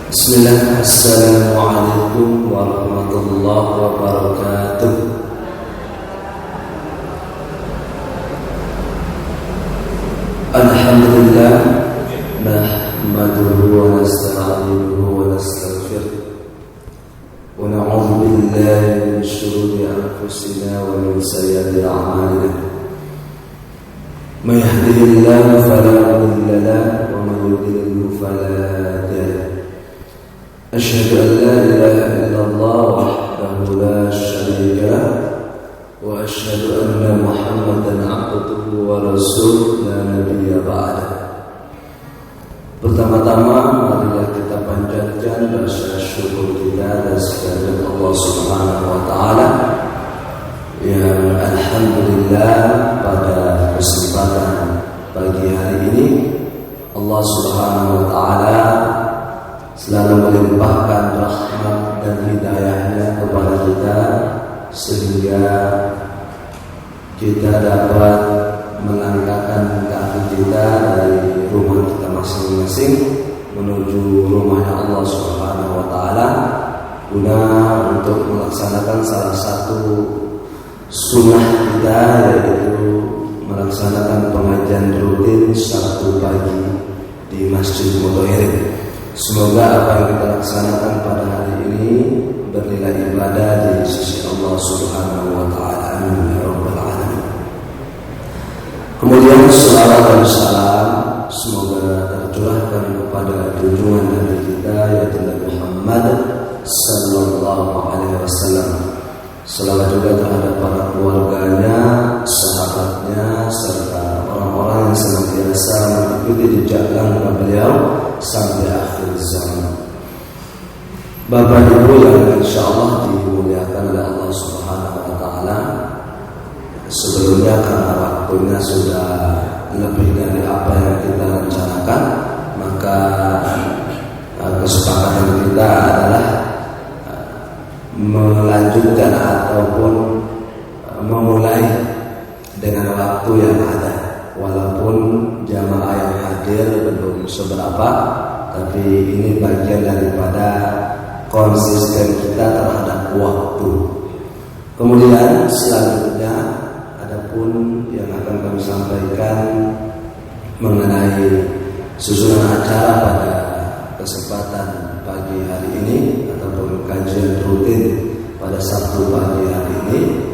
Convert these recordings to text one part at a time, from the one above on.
Bismillah, Assalamualaikum warahmatullahi wabarakatuh. Alhamdulillah, nahmaduhu wa nasta'inuhu wa nastaghfiruh wa na'udzu billahi min shururi anfusina wa min sayyiati a'malina. May yahdihillahu fala mudilla lahu wa may yudlil fala hadiya lahu. أشهد أن لا إله إلا الله وحده لا شريك له وأشهد أن محمدا عبده ورسوله لا نبي بعده. Pertama-tama marilah kita panjatkan rasa syukur kita atas kehadirat Allah Subhanahu wa taala yang alhamdulillah pada kesempatan pagi hari ini Allah Subhanahu wa taala selalu melimpahkan rahmat dan hidayahnya kepada kita sehingga kita dapat melangkahkan kaki kita dari rumah kita masing-masing menuju rumahnya Allah Subhanahu wa taala guna untuk melaksanakan salah satu sunnah kita, yaitu melaksanakan pengajian rutin Sabtu pagi di Masjid Mutahhirin. Semoga apa yang kita laksanakan pada hari ini bernilai ibadah di sisi Allah Subhanahu wa taala. Amin ya rabbal alamin. Kemudian salawat dan salam semoga tercurahkan kepada junjungan Nabi kita yaitu Nabi Muhammad sallallahu alaihi wasallam. Salawat juga terhadap para keluarganya, sahabatnya, serta orang-orang yang senantiasa mengikuti jejak langkah beliau sampai akhir zaman. Bapak Ibu yang insyaallah dimuliakan oleh Allah Subhanahu wa taala, sebelumnya karena waktunya sudah lebih dari apa yang kita rencanakan, maka kesepakatan kita adalah melanjutkan ataupun memulai dengan waktu yang ada. Walaupun jamaah yang hadir belum seberapa, tapi ini bagian daripada konsisten kita terhadap waktu. Kemudian selanjutnya adapun yang akan kami sampaikan mengenai susunan acara pada kesempatan pagi hari ini ataupun kajian rutin pada Sabtu pagi hari ini.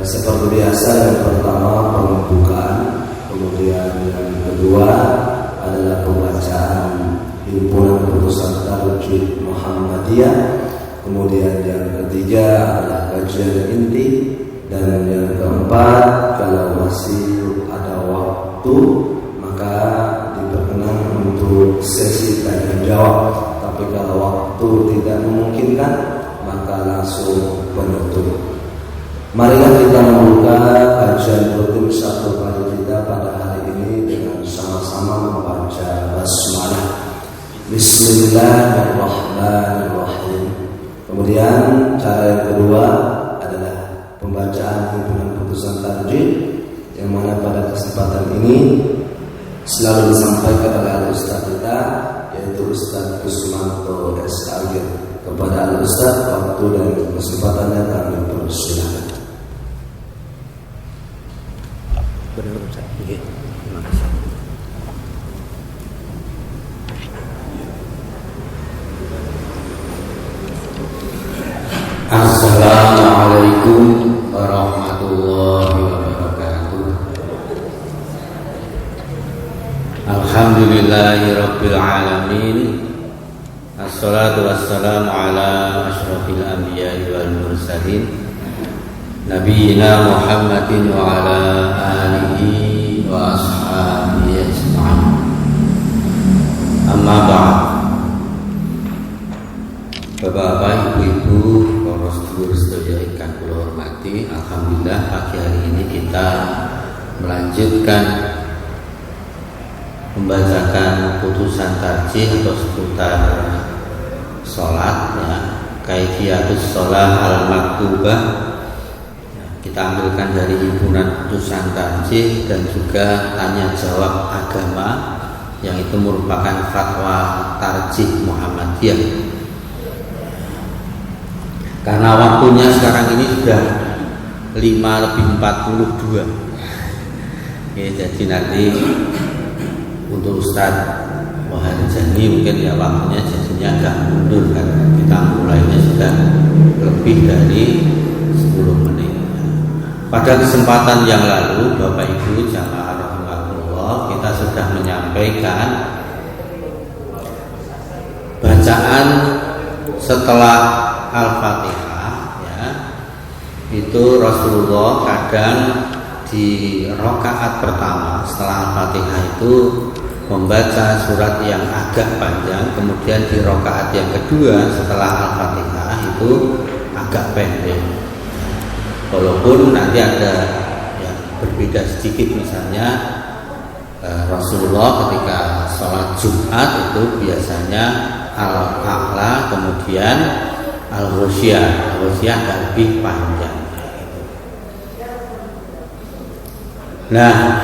Seperti biasa, yang pertama pembukaan, kemudian yang kedua adalah pembacaan himpunan putusan Tarjih Muhammadiyah, kemudian yang ketiga adalah kajian inti, dan yang keempat kalau masih ada waktu maka diperkenan untuk sesi tanya jawab, tapi kalau waktu tidak memungkinkan maka langsung penutup. Marilah kita membuka kajian rutin Sabtu pagi kita pada hari ini dengan sama-sama membaca basmalah. Bismillahirrahmanirrahim. Kemudian cara yang kedua adalah pembacaan himpunan putusan tarjih, yang mana pada kesempatan ini selalu disampaikan oleh Al-Ustaz kita, yaitu Ustaz Kusmanto S.A.G. Kepada Al-Ustaz, waktu dan kesempatannya kami persilakan. Benar Ustaz. Oke. Terima kasih. Assalamualaikum warahmatullahi wabarakatuh. Alhamdulillahirabbil alamin. Assalatu wassalamu ala asyrafil anbiya'i wal mursalin Nabiyina Muhammadin wa ala alihi wa ashabihi ajma'in. Amma ba'd. Bapak-bapak, ibu-ibu, para sedulur sedaya ingkang kula hormati, alhamdulillah pagi hari ini kita melanjutkan membacakan putusan tarjih atau seputar sholat, ya, kaifiyatus sholat al-maktubah. Kita ambilkan dari himpunan putusan tarjih dan juga tanya jawab agama yang itu merupakan fatwa tarjih Muhammadiyah. Karena waktunya sekarang ini sudah 5:42. Ya, jadi nanti untuk Ustadz Waharijani mungkin ya waktunya jadinya agak mundur karena kita mulainya sudah lebih dari 10 menit. Pada kesempatan yang lalu Bapak Ibu jamaah rahimahullah, kita sudah menyampaikan bacaan setelah Al-Fatihah ya. Itu Rasulullah kadang di rakaat pertama setelah Al-Fatihah itu membaca surat yang agak panjang, kemudian di rakaat yang kedua setelah Al-Fatihah itu agak pendek. Walaupun nanti ada yang berbeda sedikit, misalnya Rasulullah ketika sholat Jumat itu biasanya Al-A'la kemudian Al-Ghasyiyah agak lebih panjang. Nah,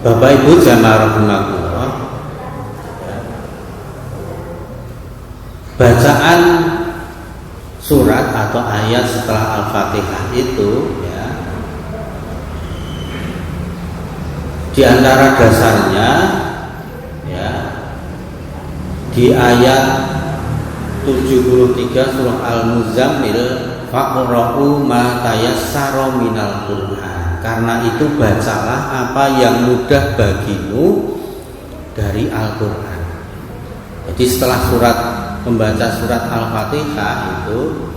Bapak Ibu jamaah rahimakumullah, bacaan surat atau ayat setelah Al-Fatihah itu ya, di antara dasarnya ya, di ayat 73 surah Al-Muzammil, faqra'u ma tayassara minal Qur'an. Karena itu bacalah apa yang mudah bagimu dari Al-Quran. Jadi setelah membaca surat Al-Fatihah itu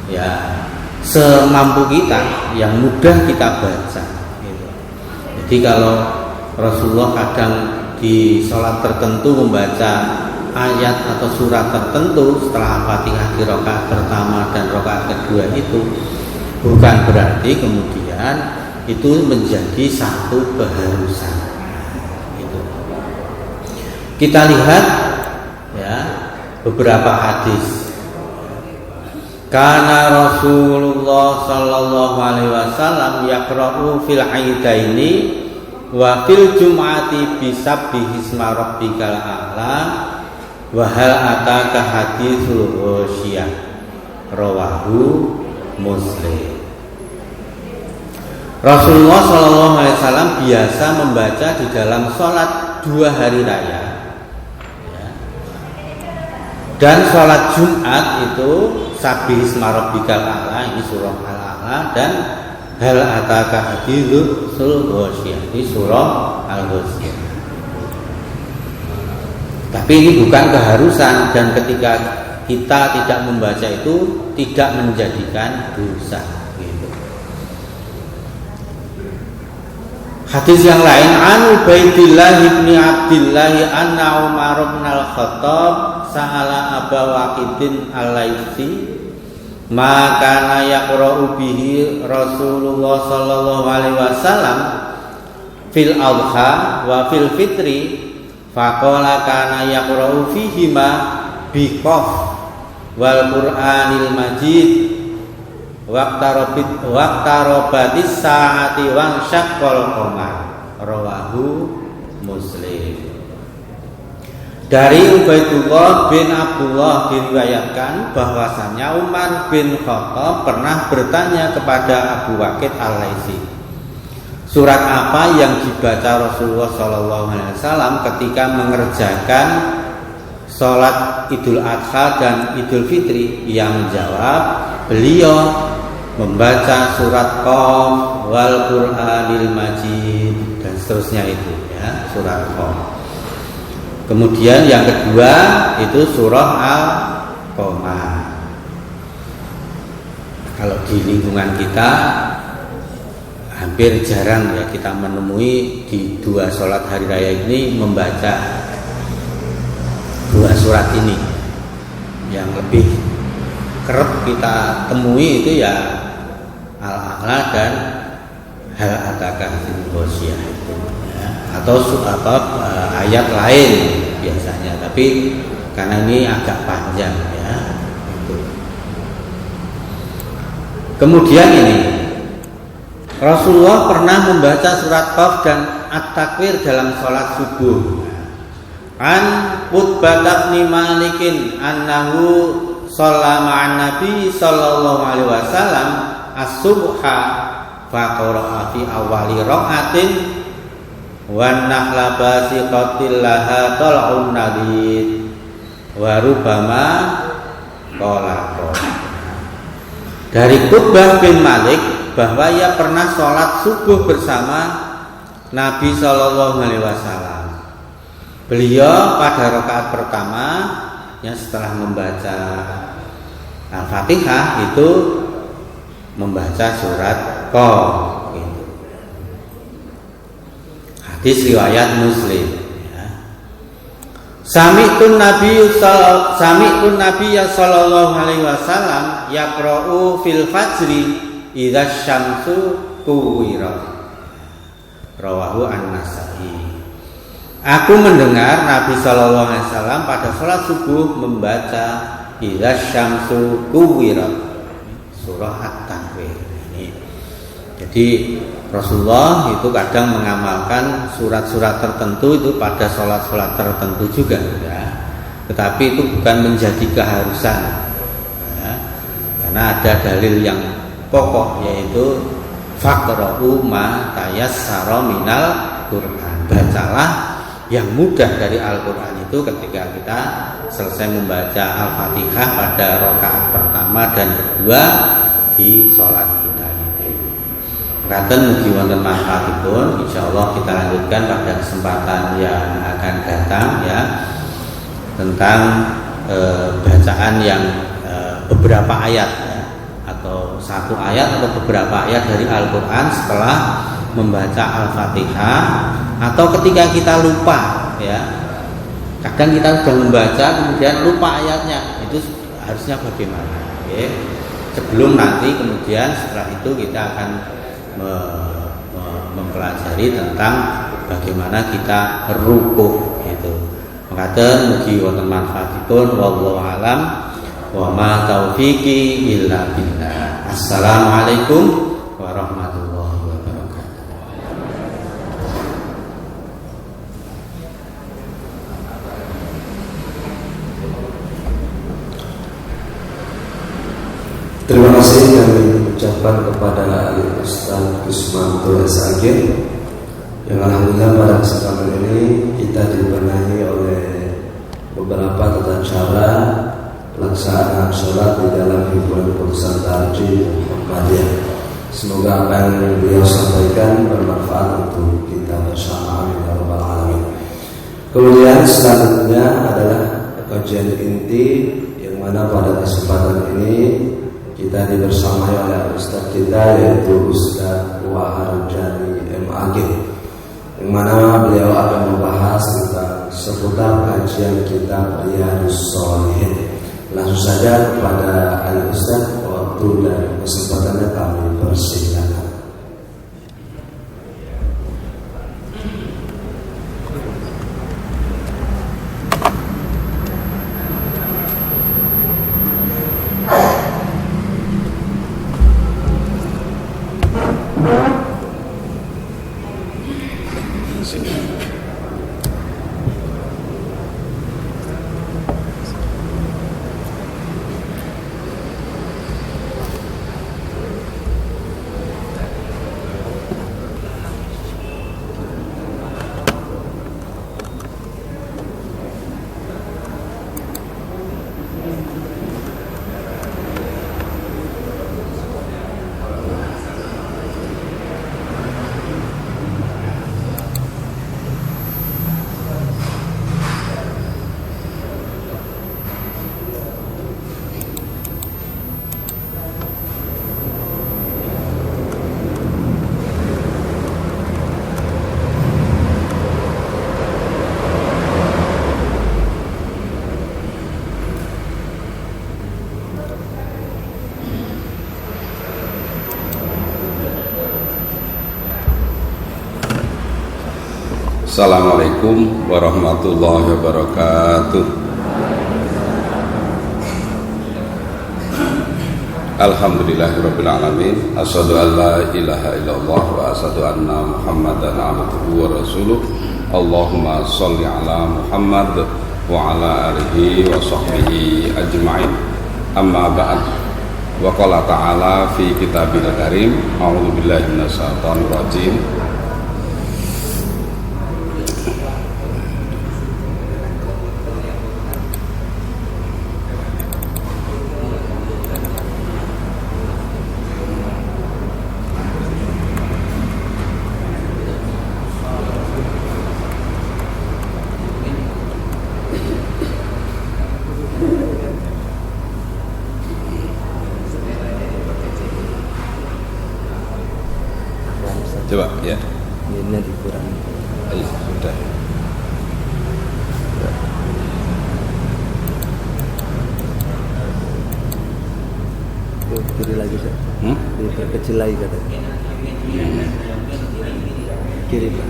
ya semampu kita, yang mudah kita baca gitu. Jadi kalau Rasulullah kadang di sholat tertentu membaca ayat atau surat tertentu setelah Al-Fatihah di rakaat pertama dan rakaat kedua itu bukan berarti kemudian itu menjadi satu keharusan. Gitu. Kita lihat ya beberapa hadis. Karena Rasulullah sallallahu alaihi wasallam yaqra'u fil aidaini wa fil jum'ati bisabbihi isma rabbikal a'la wa hal ataka haditsul ghasyiyah rawahu Muslim. Rasulullah SAW biasa membaca di dalam sholat 2 hari raya ya. Dan sholat Jumat itu Sabbih isma rabbikal a'la, ini surah Al-A'la, dan hal ataka haditsul ghasyiyah, ini surah Al-Ghasyiyah. Tapi ini bukan keharusan, dan ketika kita tidak membaca itu tidak menjadikan dosa. Hadis yang lain, an Ubaidillah ibni Abdillah anna Umar bin Al-Khattab sa'ala Aba Waqidin Al-Laitsi ma kana yaqra'u bihi Rasulullah sallallahu alaihi wasallam fil adha wa fil fitri faqala kana yaqra'u fihima biqaf wal Qur'anil Majid waqtarobatis sa'ati wang syaqqal qamar rawahu Muslim. Dari Ubaidullah bin Abdullah diriwayatkan bahwasanya Umar bin Khattab pernah bertanya kepada Abu Waqid Al-Laitsi, surat apa yang dibaca Rasulullah SAW ketika mengerjakan sholat Idul Adha dan Idul Fitri? Yang menjawab, beliau membaca surat Qaf wal Qur'anil Majid dan seterusnya itu ya, surat Qaf. Kemudian yang kedua itu surah Al-Qamar. Kalau di lingkungan kita hampir jarang ya kita menemui di 2 sholat hari raya ini membaca 2 surat ini. Yang lebih kerap kita temui itu ya Al-A'la dan hal ataka haditsul ghasyiyah itu ya. Atau ayat lain biasanya, tapi karena ini agak panjang ya gitu. Kemudian ini Rasulullah pernah membaca surat Qaf dan At-Takwir dalam sholat subuh. An Qutbah bin Malikin annahu shalla ma'an Nabi sallallahu alaihi wasallam as-subha fa qara'a fi awali raqatin wan nahla basiqatil laha tal'un nadid wa rubama qala. Dari Qutbah bin Malik bahwa ia pernah sholat subuh bersama Nabi Shallallahu Alaihi Wasallam. Beliau pada rakaat pertama yang setelah membaca Al-Fatihah itu membaca surat Qaf. Gitu. Hadis riwayat Muslim. Sami'tun Nabi sallallahu alaihi wasallam yaqra'u fil fajri idza syamsu kuwirat. Rawahu An-Nasa'i. Aku mendengar Nabi sallallahu alaihi wasallam pada salat subuh membaca idza syamsu kuwirat, surah At-Takwir ini. Jadi Rasulullah itu kadang mengamalkan surat-surat tertentu itu pada sholat-sholat tertentu juga, ya. Tetapi itu bukan menjadi keharusan, ya. Karena ada dalil yang pokok yaitu faqra'u ma tayassara minal Qur'an. Bacalah yang mudah dari Al-Qur'an itu ketika kita selesai membaca Al-Fatihah pada rakaat pertama dan kedua di sholat kita. Katen mugi wonten manfaatipun. Insyaallah kita lanjutkan pada kesempatan yang akan datang, ya, tentang bacaan yang beberapa ayat, ya, atau satu ayat atau beberapa ayat dari Al-Qur'an setelah membaca Al-Fatihah atau ketika kita lupa, ya. Kadang kita sudah membaca kemudian lupa ayatnya. Itu harusnya bagaimana? Okay. Sebelum nanti kemudian setelah itu kita akan mempelajari tentang bagaimana kita rukuk itu. Makaten mugi wonten manfaatipun, wallahu alam wa ma taufiqi illa billah. Assalamualaikum warahmatullahi wabarakatuh. Terima kasih kami ucapkan kepada Ustaz Kismantul Sagir yang alhamdulillah pada kesempatan ini kita dibenahi oleh beberapa tata cara pelaksanaan sholat di dalam himpunan Putusan Tarjih Muhammadiyah. Semoga apa yang beliau sampaikan bermanfaat untuk kita bersama. Amin ya rabbal alamin. Kemudian selanjutnya adalah kajian inti yang mana pada kesempatan ini kita dibersamai oleh Ustaz kita yaitu Ustaz Wahar Jani MAG, yang mana beliau akan membahas tentang seputar kajian kitab Riyadhus Shalihin. Langsung saja kepada Al-Ustaz, waktu dan kesempatannya kami persilakan. Assalamualaikum warahmatullahi wabarakatuh. Alhamdulillahirabbil alamin. Asyhadu an la ilaha illallah wa asyhadu anna Muhammadan abduhu wa rasuluh. Allahumma sholli ala Muhammad wa ala alihi wa sahbihi ajma'in. Amma ba'd. Wa qala ta'ala fi kitabil karim, a'udzu billahi minasyaitonir rajim. Coba ya. Ini dikurangi. Ayo, sudah. Kiri lagi Pak. Kecil lagi katanya. Kiri Pak.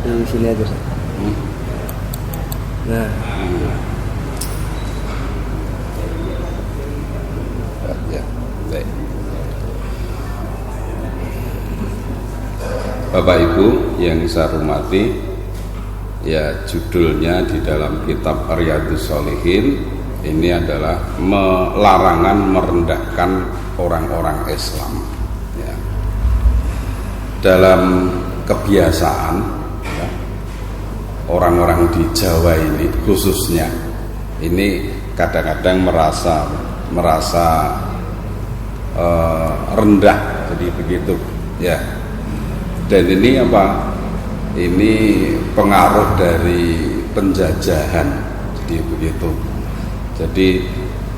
Di sini aja Pak. Nah. Ya, baik. Bapak Ibu yang saya hormati, ya judulnya di dalam kitab Riyadhus Shalihin ini adalah larangan merendahkan orang-orang Islam. Ya. Dalam kebiasaan ya, orang-orang di Jawa ini khususnya ini kadang-kadang merasa rendah, jadi begitu ya. Dan ini apa? Ini pengaruh dari penjajahan, jadi begitu. Jadi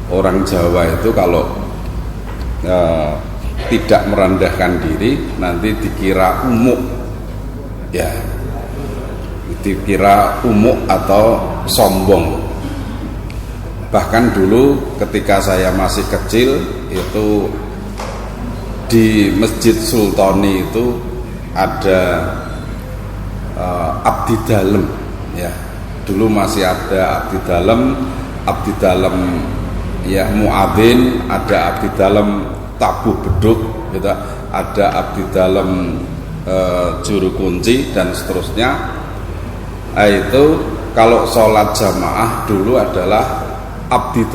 orang Jawa itu kalau tidak merendahkan diri nanti dikira umuk, ya, dikira umuk atau sombong. Bahkan dulu ketika saya masih kecil itu di Masjid Sultani itu ada abdi dalem ya. Dulu masih ada abdi dalem ya muadzin, ada abdi dalem tabuh beduk gitu, ada abdi dalem juru kunci dan seterusnya. Itu kalau sholat jamaah dulu adalah abdi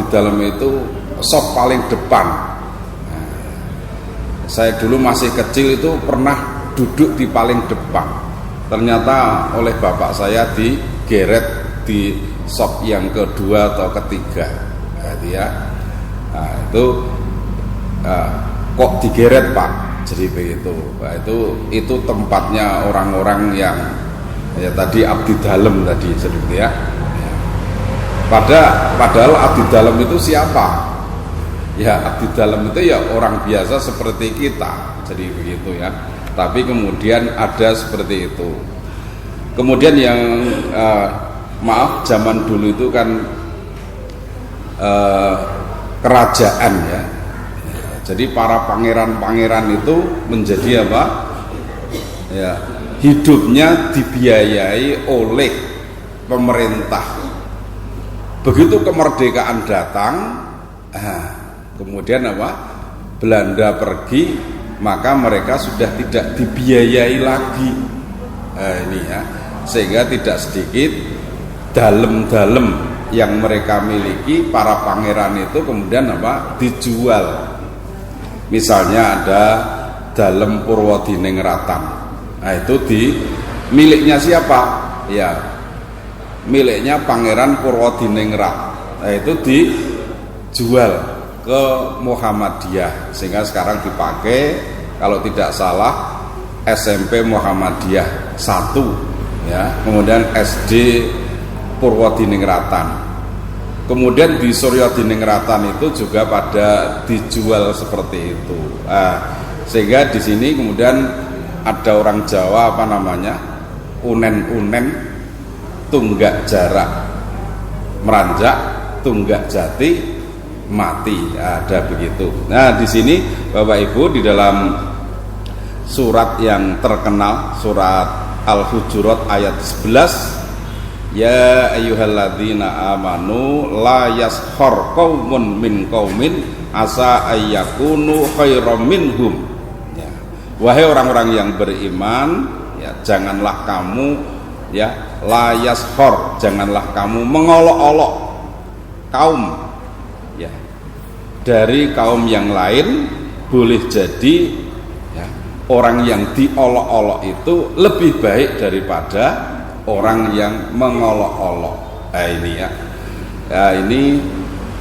dalem itu sop paling depan. Nah, saya dulu masih kecil itu pernah duduk di paling depan. Ternyata oleh bapak saya digeret di sop yang kedua atau ketiga. Nah, kok digeret Pak? Jadi begitu. Nah, itu tempatnya orang-orang yang ya tadi abdi dalem tadi seperti ya. Padahal abdi dalem itu siapa? Ya abdi dalem itu ya orang biasa seperti kita. Jadi begitu ya. Tapi kemudian ada seperti itu. Kemudian yang maaf zaman dulu itu kan kerajaan ya. Jadi para pangeran-pangeran itu menjadi apa? Ya, hidupnya dibiayai oleh pemerintah. Begitu kemerdekaan datang, kemudian apa? Belanda pergi, maka mereka sudah tidak dibiayai lagi. Ini ya, sehingga tidak sedikit dalem-dalem yang mereka miliki para pangeran itu kemudian apa? Dijual. Misalnya ada dalem Purwodiningrat. Nah, itu miliknya siapa? Ya, miliknya Pangeran Purwodiningrat. Nah, itu dijual ke Muhammadiyah sehingga sekarang dipakai kalau tidak salah SMP Muhammadiyah 1 ya, kemudian SD Purwodiningrat. Kemudian di Suryodiningrat itu juga pada dijual seperti itu. Sehingga di sini kemudian ada orang Jawa apa namanya? Unen-unen tunggak jarak meranjak, tunggak jati mati. Ada begitu. Nah, di sini Bapak Ibu di dalam surat yang terkenal, surat Al-Hujurat ayat 11, ya ayyuhalladzina amanu la yaskhar qaumun min qaumin asa ayyakunu khairam minhum. Ya. Wahai orang-orang yang beriman, ya janganlah kamu ya la yashor, janganlah kamu mengolok-olok kaum ya dari kaum yang lain. Boleh jadi ya, orang yang diolok-olok itu lebih baik daripada orang yang mengolok-olok. Nah, ini ya. Nah, ini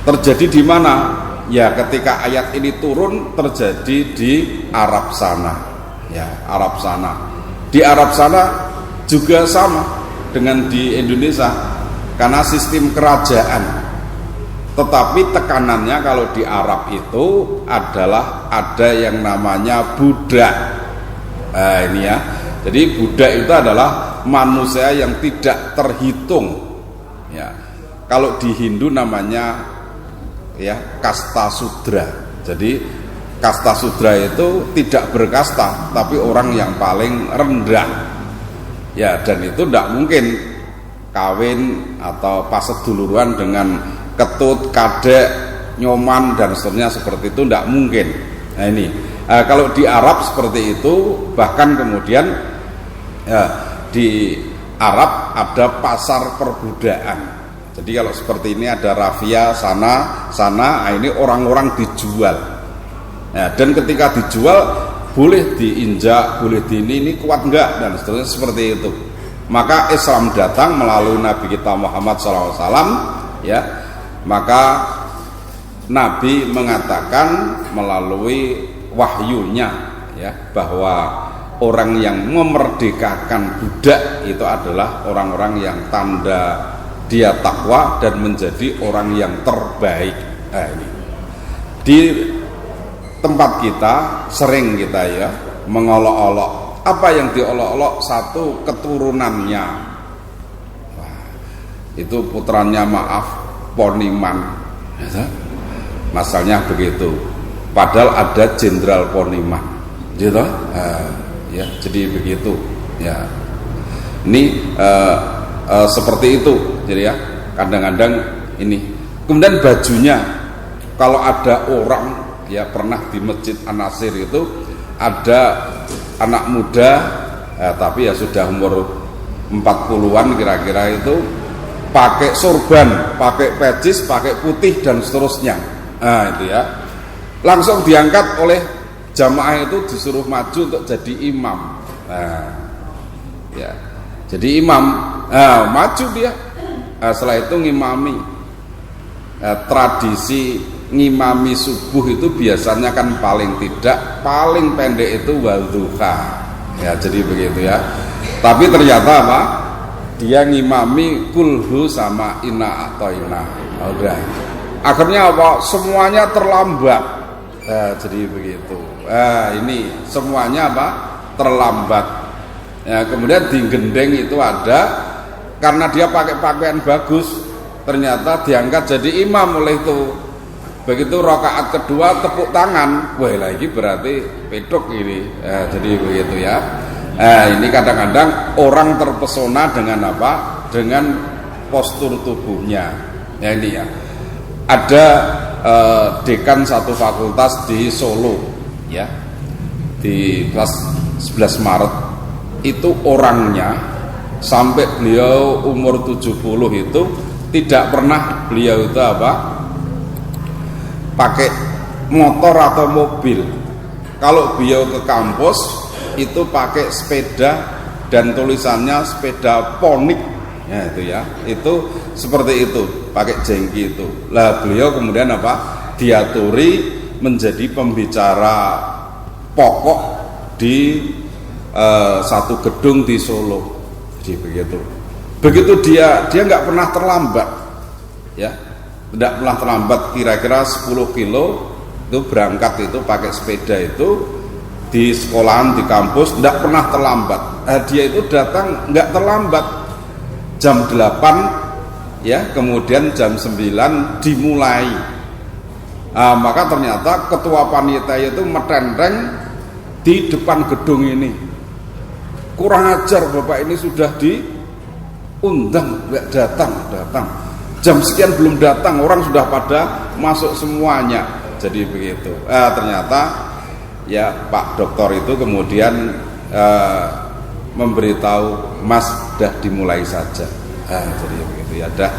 terjadi di mana? Ya, ketika ayat ini turun terjadi di Arab sana. Ya, Arab sana. Di Arab sana juga sama dengan di Indonesia karena sistem kerajaan. Tetapi tekanannya kalau di Arab itu adalah ada yang namanya budak. Nah, ini ya. Jadi budak itu adalah manusia yang tidak terhitung. Ya. Kalau di Hindu namanya ya kasta sudra. Jadi kasta sudra itu tidak berkasta, tapi orang yang paling rendah. Ya, dan itu tidak mungkin kawin atau paseduluran dengan ketut, kadek, nyoman dan seterusnya seperti itu, tidak mungkin. Nah ini kalau di Arab seperti itu, bahkan kemudian di Arab ada pasar perbudakan. Jadi kalau seperti ini ada rafia sana, nah ini orang-orang dijual. Nah, dan ketika dijual boleh diinjak, boleh ini kuat enggak dan seterusnya seperti itu. Maka Islam datang melalui Nabi kita Muhammad SAW, ya. Maka Nabi mengatakan melalui wahyunya, ya, bahwa orang yang memerdekakan budak itu adalah orang-orang yang tanda dia takwa dan menjadi orang yang terbaik. Nah, ini di tempat kita sering kita ya mengolok-olok. Apa yang diolok-olok? Satu, keturunannya. Wah, itu putranya maaf Poniman, ya, masalahnya begitu. Padahal ada Jenderal Poniman, gitu. Ya, jadi begitu. Ya, ini seperti itu. Jadi ya, kadang-kadang ini. Kemudian bajunya, kalau ada orang ya pernah di Masjid An-Nasir itu ada anak muda, tapi ya sudah umur 40-an kira-kira itu, pakai sorban, pakai peci, pakai putih dan seterusnya. Nah itu ya, langsung diangkat oleh jamaah itu, disuruh maju untuk jadi imam. Nah, ya, jadi imam, maju dia. Setelah itu ngimami. Tradisi ngimami subuh itu biasanya kan paling paling pendek itu wadduha. Ya, jadi begitu ya. Tapi ternyata apa? Dia ngimami kulhu sama inna atau inna. Udah. Akhirnya apa? Semuanya terlambat. Jadi begitu. Ini semuanya apa? Terlambat. Ya, kemudian di gendeng itu ada, karena dia pakai pakaian bagus, ternyata diangkat jadi imam oleh itu. Begitu rakaat kedua tepuk tangan, wah lagi berarti pedok ini. Jadi begitu ya. Ini kadang-kadang orang terpesona dengan apa? Dengan postur tubuhnya. Ya ini ya. Ada dekan satu fakultas di Solo, ya, di kelas 11 Maret itu orangnya sampai beliau umur 70 itu tidak pernah beliau itu apa? Pakai motor atau mobil. Kalau beliau ke kampus itu pakai sepeda dan tulisannya sepeda ponik, ya itu ya, itu seperti itu, pakai jengki itu. Lah beliau kemudian apa? Diaturi menjadi pembicara pokok di satu gedung di Solo. Jadi begitu. Begitu dia nggak pernah terlambat, ya. Tidak pernah terlambat, kira-kira 10 kilo itu berangkat itu pakai sepeda itu di sekolahan, di kampus, tidak pernah terlambat. Dia itu datang nggak terlambat, jam 8 ya, kemudian jam 9 dimulai. Maka ternyata ketua panitia itu metenteng di depan gedung ini. Kurang ajar bapak ini, sudah diundang nggak datang. Jam sekian belum datang, orang sudah pada masuk semuanya. Jadi begitu. Ternyata ya Pak Doktor itu kemudian memberitahu, Mas, dah dimulai saja. Jadi begitu ya, dah.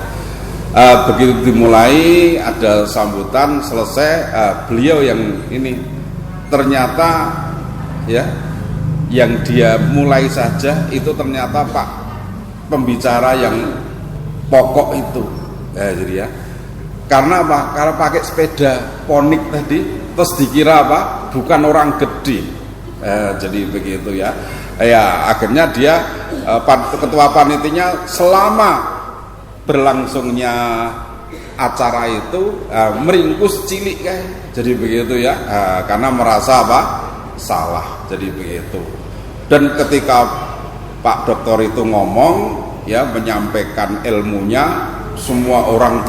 Begitu dimulai ada sambutan selesai, beliau yang ini ternyata ya yang dia mulai saja itu ternyata Pak pembicara yang pokok itu. Jadi ya, karena apa? Karena pakai sepeda ponik tadi, terus dikira apa? Bukan orang gede. Jadi begitu ya. Ya akhirnya dia ketua panitinya selama berlangsungnya acara itu meringkus cilik kayak. Jadi begitu ya. Karena merasa apa? Salah. Jadi begitu. Dan ketika Pak Doktor itu ngomong ya, menyampaikan ilmunya, semua orang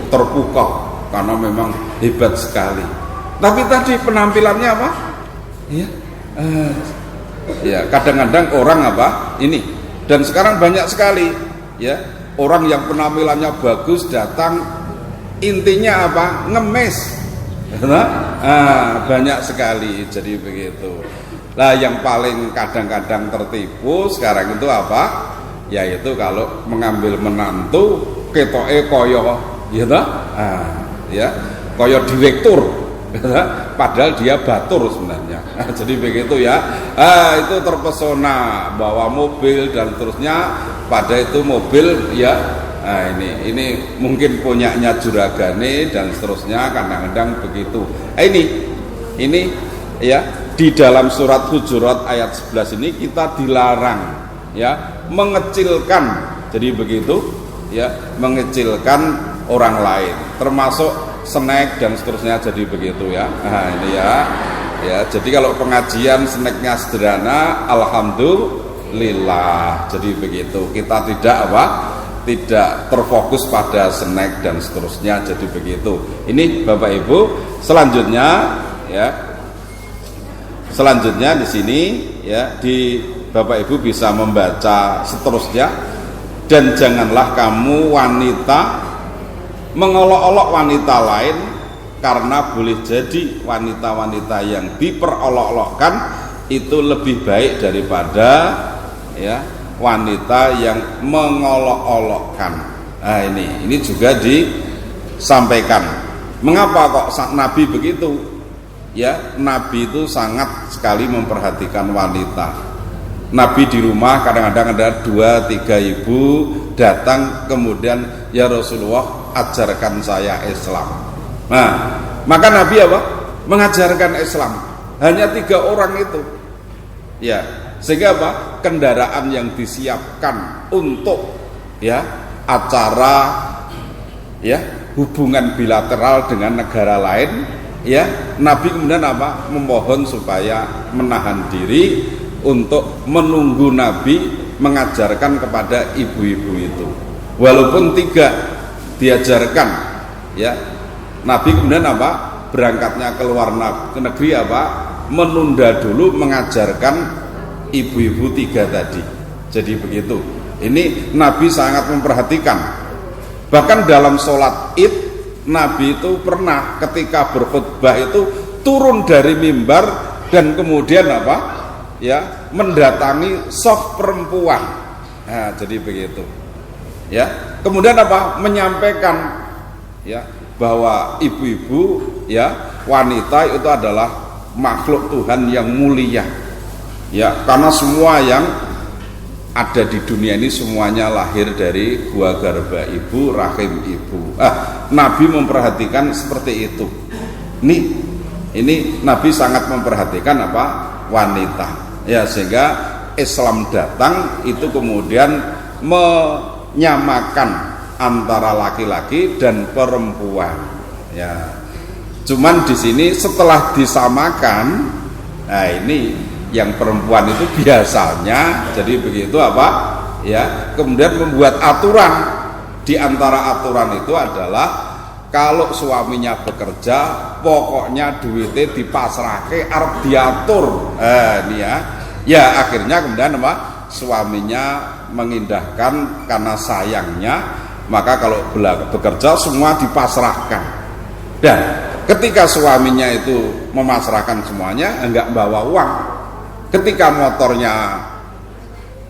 terpukau karena memang hebat sekali. Tapi tadi penampilannya apa? Ya kadang-kadang orang apa ini, dan sekarang banyak sekali ya orang yang penampilannya bagus datang, intinya apa? Ngemis. Banyak sekali. Jadi begitu. Nah yang paling kadang-kadang tertipu sekarang itu apa? Yaitu kalau mengambil menantu ketoke koyo gitu, ya koyo direktur. Padahal dia batur sebenarnya. Jadi begitu ya. Itu terpesona bawa mobil dan terusnya, pada itu mobil ya. Ini mungkin punyanya juragane dan seterusnya, kadang-kadang begitu. Ini ya di dalam surat Hujurat ayat 11 ini kita dilarang ya mengecilkan. Jadi begitu ya, mengecilkan orang lain, termasuk snack dan seterusnya. Jadi begitu ya. Ini ya. Jadi kalau pengajian snacknya sederhana, alhamdulillah. Jadi begitu. Kita tidak apa? Tidak terfokus pada snack dan seterusnya. Jadi begitu. Ini Bapak Ibu, selanjutnya ya. Selanjutnya di sini ya, di Bapak Ibu bisa membaca seterusnya. Dan janganlah kamu wanita mengolok-olok wanita lain, karena boleh jadi wanita-wanita yang diperolok-olokkan itu lebih baik daripada ya wanita yang mengolok-olokkan. Ini juga disampaikan. Mengapa kok Nabi begitu? Ya, Nabi itu sangat sekali memperhatikan wanita. Nabi di rumah kadang-kadang ada 2-3 ibu datang, kemudian ya Rasulullah ajarkan saya Islam. Maka Nabi apa? Mengajarkan Islam. Hanya 3 orang itu. Ya, sehingga apa? Kendaraan yang disiapkan untuk ya acara ya hubungan bilateral dengan negara lain, ya Nabi kemudian apa? Memohon supaya menahan diri untuk menunggu Nabi mengajarkan kepada ibu-ibu itu. Walaupun 3 diajarkan, ya Nabi kemudian apa? Berangkatnya keluar ke negeri apa? Menunda dulu mengajarkan ibu-ibu 3 tadi. Jadi begitu. Ini Nabi sangat memperhatikan. Bahkan dalam sholat Id, Nabi itu pernah ketika berkhutbah itu turun dari mimbar dan kemudian apa? Ya, mendatangi shaf perempuan. Jadi begitu. Ya, kemudian apa? Menyampaikan ya bahwa ibu-ibu ya wanita itu adalah makhluk Tuhan yang mulia. Ya, karena semua yang ada di dunia ini semuanya lahir dari gua garba ibu, rahim ibu. Nabi memperhatikan seperti itu. Ini Nabi sangat memperhatikan apa? Wanita. Ya, sehingga Islam datang itu kemudian menyamakan antara laki-laki dan perempuan. Ya. Cuman di sini setelah disamakan, ini yang perempuan itu biasanya jadi begitu apa? Ya, kemudian membuat aturan. Di antara aturan itu adalah kalau suaminya bekerja, pokoknya duitnya dipasrahke arep diatur. Ini ya. Ya akhirnya kemudian apa? Suaminya mengindahkan karena sayangnya, maka kalau bekerja semua dipasrahkan. Dan Ketika suaminya itu memasrahkan semuanya, enggak bawa uang. Ketika motornya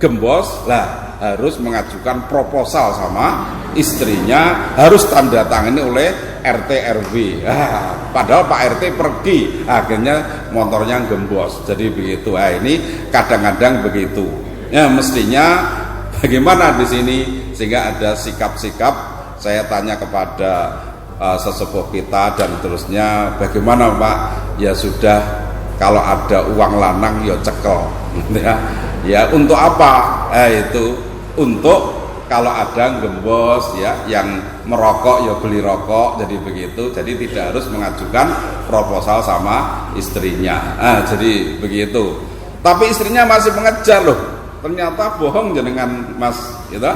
gembos, lah harus mengajukan proposal sama istrinya, harus tanda tangani oleh RT RW. Padahal Pak RT pergi, akhirnya motornya gembos. Jadi begitu. Ini kadang-kadang begitu. Ya, mestinya bagaimana di sini sehingga ada sikap-sikap. Saya tanya kepada sesepuh kita dan terusnya, bagaimana Pak? Ya sudah, kalau ada uang lanang ya cekel. Ya untuk apa? Itu untuk kalau ada gembos ya yang merokok ya beli rokok, jadi begitu. Jadi tidak harus mengajukan proposal sama istrinya. Jadi begitu. Tapi istrinya masih mengejar loh. Ternyata bohong jenengan Mas, gitu.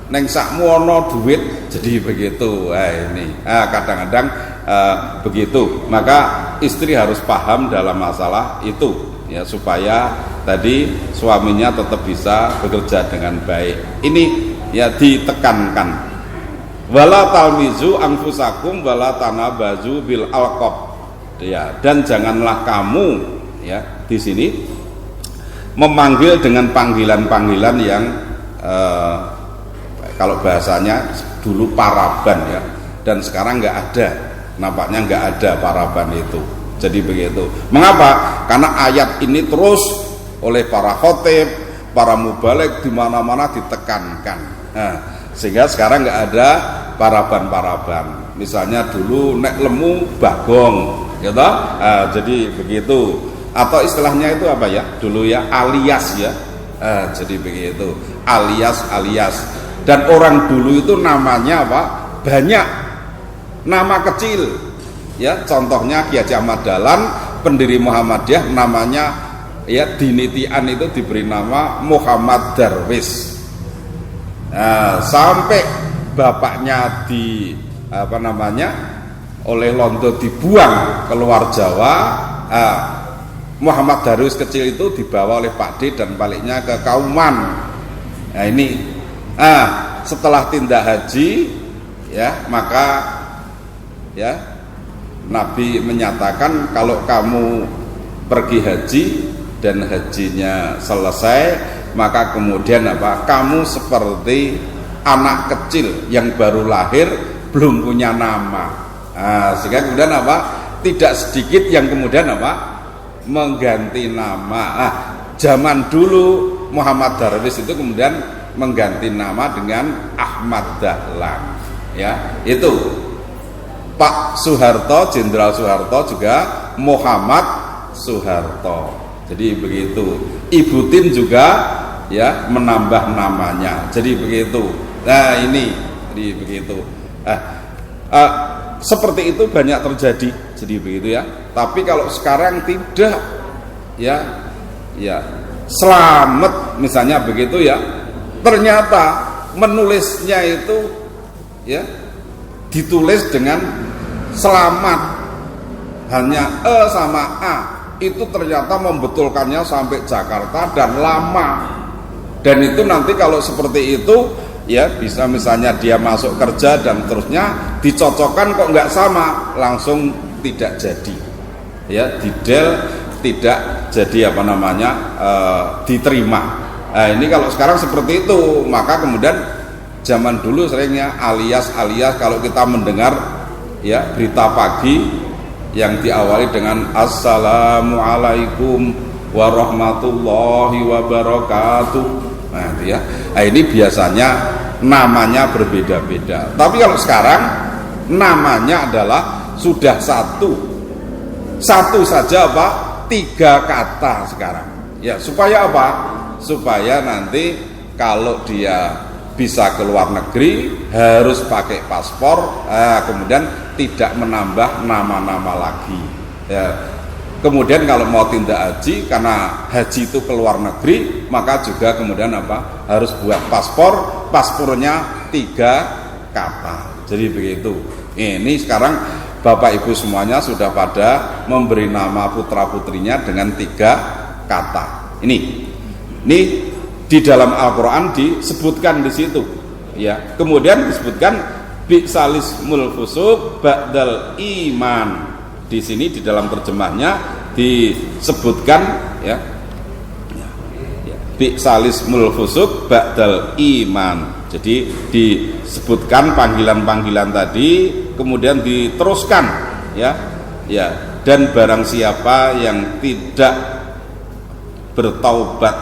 Neng sakmu ono duit, jadi begitu. Ini kadang-kadang begitu. Maka istri harus paham dalam masalah itu, ya, supaya tadi suaminya tetap bisa bekerja dengan baik. Ini ya ditekankan. Wala talmizu anfusakum wala tanabazu bil alqab. Ya, dan janganlah kamu ya di sini memanggil dengan panggilan-panggilan yang kalau bahasanya dulu paraban ya, dan sekarang nggak ada, nampaknya nggak ada paraban itu. Jadi begitu. Mengapa? Karena ayat ini terus oleh para khotib, para mubaligh di mana-mana ditekankan. Sehingga sekarang nggak ada paraban-paraban. Misalnya dulu nek lemu bagong, gitu. Jadi begitu. Atau istilahnya itu apa ya? Dulu ya alias ya. Jadi begitu. Alias. Dan orang dulu itu namanya apa? Banyak nama kecil ya, contohnya Ki Haji Ahmad Dahlan, pendiri Muhammadiyah, namanya ya dinitian itu diberi nama Muhammad Darwis. Sampai bapaknya di apa namanya oleh Londo dibuang keluar Jawa, Muhammad Darwis kecil itu dibawa oleh Pak D dan baliknya ke Kauman. Ini setelah tindak haji ya, maka ya Nabi menyatakan kalau kamu pergi haji dan hajinya selesai, maka kemudian apa? Kamu seperti anak kecil yang baru lahir belum punya nama. Sehingga kemudian apa? Tidak sedikit yang kemudian apa? Mengganti nama. Zaman dulu Muhammad Darwis itu kemudian mengganti nama dengan Ahmad Dahlan. Ya, itu Pak Soeharto, Jenderal Soeharto juga Muhammad Soeharto. Jadi begitu. Ibu Tin juga ya menambah namanya. Jadi begitu. Nah ini, jadi begitu. Seperti itu banyak terjadi. Jadi begitu ya. Tapi kalau sekarang tidak, ya Selamat misalnya begitu ya. Ternyata menulisnya itu ya ditulis dengan selamat, hanya sama A. Itu ternyata membetulkannya sampai Jakarta dan lama. Dan itu nanti kalau seperti itu ya bisa misalnya dia masuk kerja dan terusnya dicocokkan kok nggak sama, langsung tidak jadi. Ya, didel tidak jadi apa namanya diterima. Nah, ini kalau sekarang seperti itu, maka kemudian zaman dulu seringnya alias kalau kita mendengar ya berita pagi yang diawali dengan Assalamualaikum warahmatullahi wabarakatuh. Nah, itu ya. Nah, ini biasanya namanya berbeda-beda. Tapi kalau sekarang namanya adalah sudah satu saja apa? 3 kata sekarang. Ya, supaya apa? Supaya nanti kalau dia bisa ke luar negeri harus pakai paspor, kemudian tidak menambah nama-nama lagi. Ya. Kemudian kalau mau tindak haji, karena haji itu ke luar negeri, maka juga kemudian apa? Harus buat paspornya 3 kata. Jadi begitu. Ini sekarang Bapak Ibu semuanya sudah pada memberi nama putra putrinya dengan 3 kata. Ini di dalam Al-Quran disebutkan di situ. Ya, kemudian disebutkan bi'salismul fusuq ba'dal iman. di sini di dalam terjemahnya disebutkan ya, bi'salismul fusuq ba'dal iman. Jadi disebutkan panggilan-panggilan tadi, kemudian diteruskan ya, dan barang siapa yang tidak bertaubat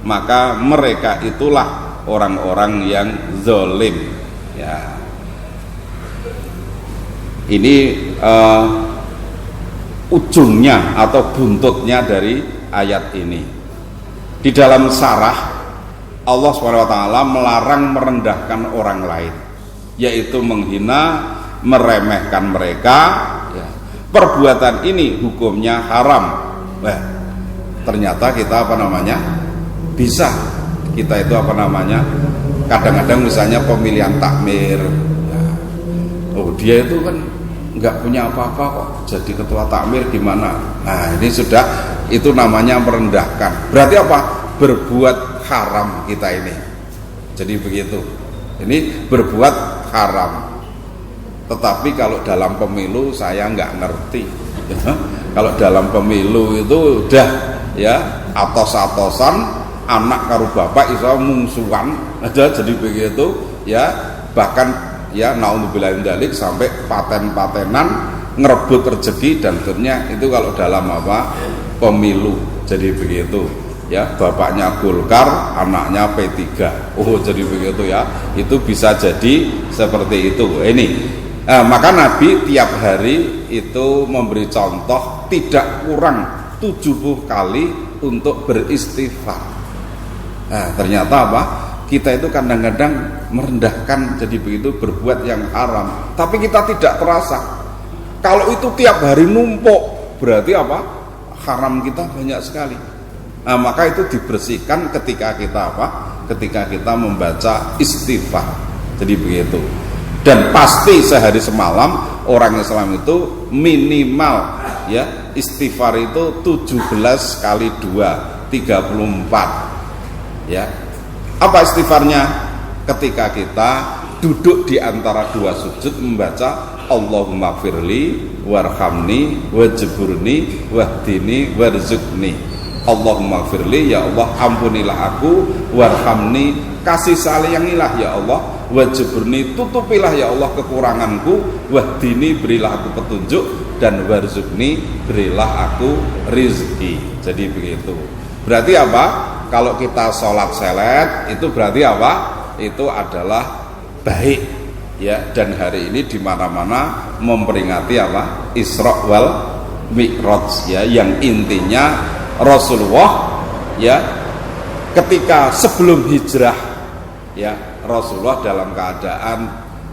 maka mereka itulah orang-orang yang zalim ya. Ini ujungnya atau buntutnya dari ayat ini. Di dalam sarah Allah SWT melarang merendahkan orang lain, yaitu menghina, meremehkan mereka ya. Perbuatan ini hukumnya haram. Ternyata kita bisa kita itu kadang-kadang misalnya pemilihan takmir ya. Oh dia itu kan nggak punya apa-apa kok jadi ketua takmir gimana. Nah ini sudah, itu namanya merendahkan. Berarti apa? Berbuat haram kita ini. Jadi begitu, ini berbuat haram. Tetapi kalau dalam pemilu saya nggak ngerti ya. Kalau dalam pemilu itu udah ya atos-atosan, anak karo bapak iso mungsuhan ada, jadi begitu ya. Bahkan ya naudzubillah min dzalik sampai paten-patenan ngerebut rezeki dan seterusnya. Itu kalau dalam pemilu, jadi begitu ya. Bapaknya Golkar, anaknya P3. Oh jadi begitu ya. Itu bisa jadi seperti itu. Ini maka Nabi tiap hari itu memberi contoh tidak kurang 70 kali untuk beristighfar. Ternyata kita itu kadang-kadang merendahkan, jadi begitu, berbuat yang haram, tapi kita tidak terasa. Kalau itu tiap hari numpuk, berarti haram kita banyak sekali. Maka itu dibersihkan ketika kita membaca istighfar. Jadi begitu. Dan pasti sehari semalam orang Islam itu minimal ya istighfar itu 17 kali 2 34 ya. Apa istighfarnya? Ketika kita duduk di antara dua sujud membaca Allahumma firli warhamni wajburni wahdini warzuqni. Allahumma firli, ya Allah ampunilah aku, warhamni, kasih sayangilah ya Allah, wajburni, tutupilah ya Allah kekuranganku, wahdini, berilah aku petunjuk, dan warzuqni, berilah aku rizki. Jadi begitu. Berarti apa? Kalau kita sholat selet itu berarti apa? Itu adalah baik ya. Dan hari ini di mana-mana memperingati Isra wal Mi'raj ya, yang intinya Rasulullah ya ketika sebelum hijrah ya, Rasulullah dalam keadaan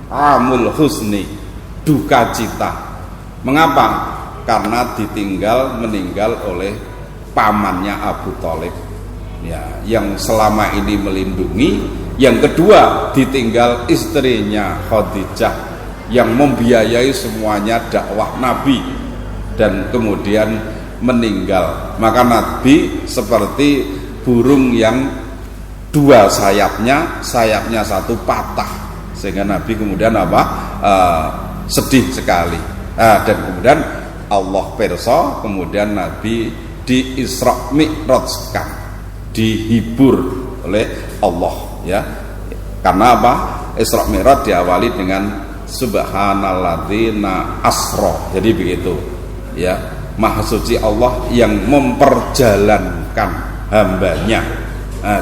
amul husni, duka cita. Mengapa? Karena meninggal oleh pamannya Abu Thalib ya, yang selama ini melindungi. Yang kedua, ditinggal istrinya Khadijah yang membiayai semuanya dakwah Nabi, dan kemudian meninggal. Maka Nabi seperti burung yang dua sayapnya satu patah, sehingga Nabi kemudian sedih sekali. Dan kemudian Allah pirsa, kemudian Nabi di Isra Mi'rajkan, dihibur oleh Allah ya. Karena Isra Mi'raj diawali dengan subhanalladzina asra. Jadi begitu ya. Maha suci Allah yang memperjalankan hambanya.